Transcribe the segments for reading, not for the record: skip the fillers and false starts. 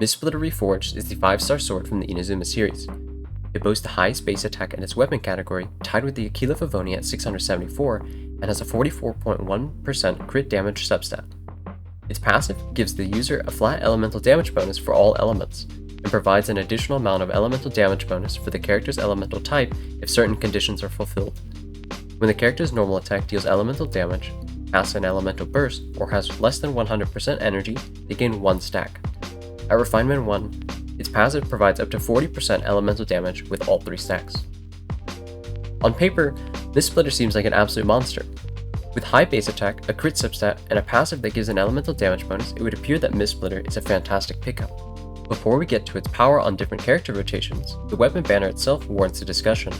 Mist Splitter Reforged is the 5-star sword from the Inazuma series. It boasts the highest base attack in its weapon category, tied with the Aquila Favoni at 674, and has a 44.1% crit damage substat. Its passive gives the user a flat elemental damage bonus for all elements, and provides an additional amount of elemental damage bonus for the character's elemental type if certain conditions are fulfilled. When the character's normal attack deals elemental damage, casts an elemental burst, or has less than 100% energy, they gain 1 stack. At Refinement 1, its passive provides up to 40% elemental damage with all 3 stacks. On paper, Mist Splitter seems like an absolute monster. With high base attack, a crit substat, and a passive that gives an elemental damage bonus, it would appear that Mist Splitter is a fantastic pickup. Before we get to its power on different character rotations, the weapon banner itself warrants a discussion.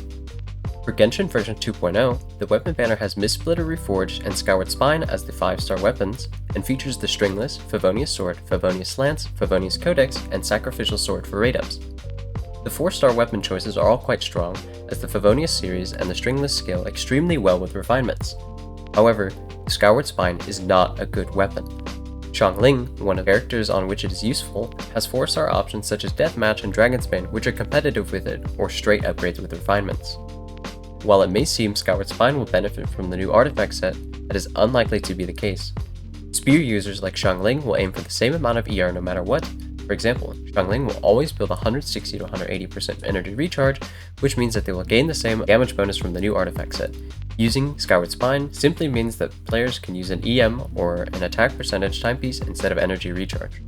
For Genshin version 2.0, the weapon banner has Mist Splitter Reforged and Skyward Spine as the 5-star weapons, and features the Stringless, Favonius Sword, Favonius Lance, Favonius Codex, and Sacrificial Sword for raid-ups. The 4-star weapon choices are all quite strong, as the Favonius series and the Stringless scale extremely well with refinements. However, the Skyward Spine is not a good weapon. Xiangling, one of the characters on which it is useful, has 4-star options such as Deathmatch and Dragonsbane, which are competitive with it, or straight upgrades with refinements. While it may seem Skyward Spine will benefit from the new artifact set, that is unlikely to be the case. Spear users like Xiangling will aim for the same amount of ER no matter what. For example, Xiangling will always build 160 to 180% energy recharge, which means that they will gain the same damage bonus from the new artifact set. Using Skyward Spine simply means that players can use an EM or an attack percentage timepiece instead of energy recharge.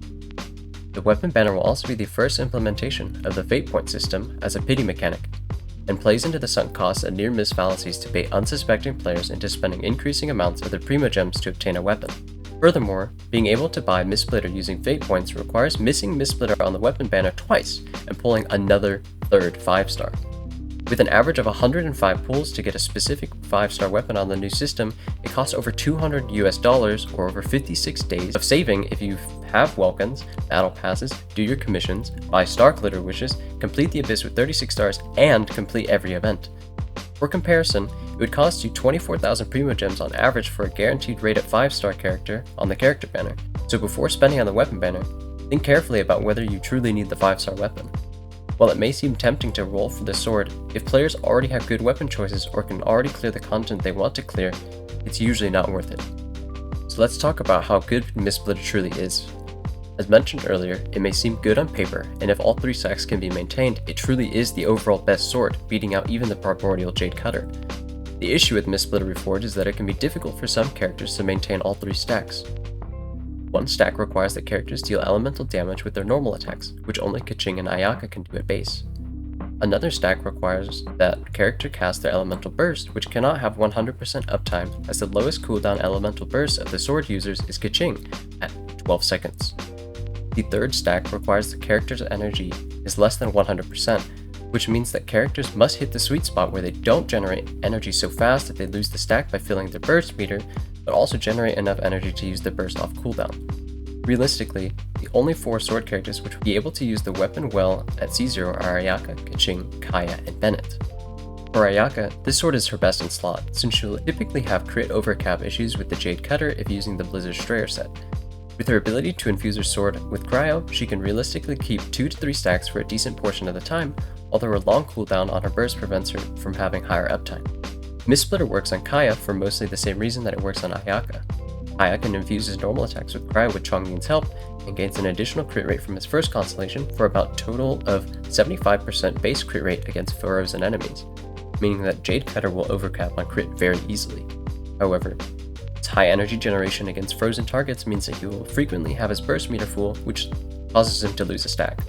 The weapon banner will also be the first implementation of the Fate Point system as a pity mechanic, and plays into the sunk costs and near-miss fallacies to bait unsuspecting players into spending increasing amounts of their Primo Gems to obtain a weapon. Furthermore, being able to buy Mist Splitter using Fate Points requires missing Mist Splitter on the weapon banner twice and pulling another third 5-star. With an average of 105 pulls to get a specific 5-star weapon on the new system, it costs over $200 or over 56 days of saving if you have Welkins, battle passes, do your commissions, buy Star Glitter Wishes, complete the Abyss with 36 stars, and complete every event. For comparison, it would cost you 24,000 Primo Gems on average for a guaranteed rate at 5-star character on the character banner, so before spending on the weapon banner, think carefully about whether you truly need the 5-star weapon. While it may seem tempting to roll for the sword, if players already have good weapon choices or can already clear the content they want to clear, it's usually not worth it. So let's talk about how good Mist Splitter truly is. As mentioned earlier, it may seem good on paper, and if all 3 stacks can be maintained, it truly is the overall best sword, beating out even the Primordial Jade Cutter. The issue with Mist Splitter Reforged is that it can be difficult for some characters to maintain all 3 stacks. One stack requires that characters deal elemental damage with their normal attacks, which only Keqing and Ayaka can do at base. Another stack requires that character cast their elemental burst, which cannot have 100% uptime, as the lowest cooldown elemental burst of the sword users is Keqing at 12 seconds. The third stack requires the character's energy is less than 100%, which means that characters must hit the sweet spot where they don't generate energy so fast that they lose the stack by filling their burst meter, but also generate enough energy to use the burst off cooldown. Realistically, the only 4 sword characters which will be able to use the weapon well at C0 are Ayaka, Keqing, Kaya, and Bennett. For Ayaka, this sword is her best in slot, since she'll typically have crit overcap issues with the Jade Cutter if using the Blizzard Strayer set. With her ability to infuse her sword with Cryo, she can realistically keep 2 to 3 stacks for a decent portion of the time, although her long cooldown on her burst prevents her from having higher uptime. Mist Splitter works on Kaya for mostly the same reason that it works on Ayaka. Kaya can infuse his normal attacks with Cryo with Chongyun's help, and gains an additional crit rate from his first constellation for about a total of 75% base crit rate against foes and enemies, meaning that Jade Cutter will overcap on crit very easily. However, its high energy generation against frozen targets means that he will frequently have his burst meter full, which causes him to lose a stack.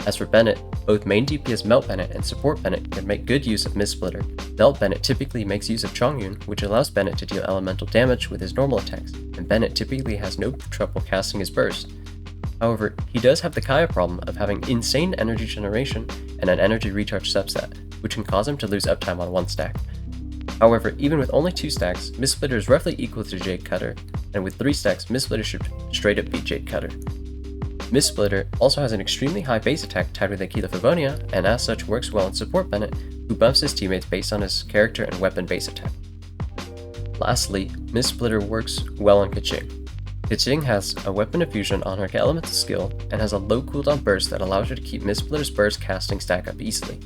As for Bennett, both main DPS Melt Bennett and support Bennett can make good use of Mist Splitter. Melt Bennett typically makes use of Chongyun, which allows Bennett to deal elemental damage with his normal attacks, and Bennett typically has no trouble casting his burst. However, he does have the Kaya problem of having insane energy generation and an energy recharge subset, which can cause him to lose uptime on 1 stack. However, even with only 2 stacks, Mist Splitter is roughly equal to Jade Cutter, and with 3 stacks, Mist Splitter should straight up beat Jade Cutter. Mist Splitter also has an extremely high base attack tied with Aquila Favonia, and as such works well in support Bennett, who buffs his teammates based on his character and weapon base attack. Lastly, Mist Splitter works well on Keqing. Pitching has a weapon of fusion on her elemental skill and has a low cooldown burst that allows her to keep Mistsplitter's burst casting stack up easily.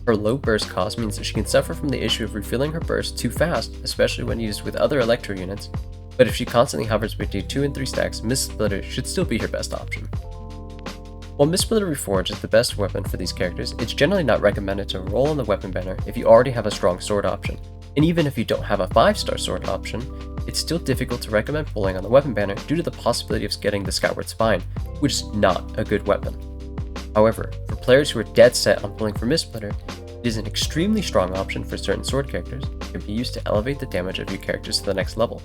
Her low burst cost means that she can suffer from the issue of refilling her burst too fast, especially when used with other Electro units, but if she constantly hovers between 2 and 3 stacks, Mistsplitter should still be her best option. While Mistsplitter Reforged is the best weapon for these characters, it's generally not recommended to roll on the weapon banner if you already have a strong sword option, and even if you don't have a 5-star sword option, it's still difficult to recommend pulling on the weapon banner due to the possibility of getting the Skyward Spine, which is not a good weapon. However, for players who are dead set on pulling for Mistsplitter, it is an extremely strong option for certain sword characters and can be used to elevate the damage of your characters to the next level.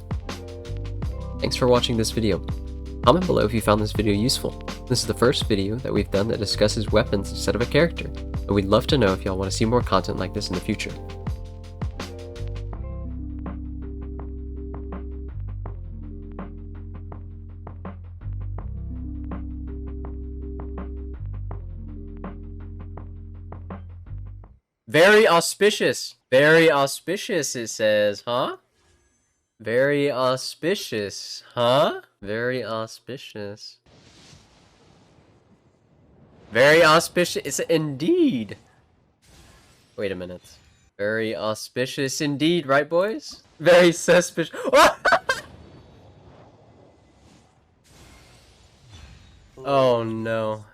Thanks for watching this video. Comment below if you found this video useful. This is the first video that we've done that discusses weapons instead of a character, and we'd love to know if y'all want to see more content like this in the future. Very auspicious. Very auspicious, it says, huh? Very auspicious, huh? Very auspicious. Very auspicious indeed. Wait a minute. Very auspicious indeed, right, boys? Very suspicious. Oh no.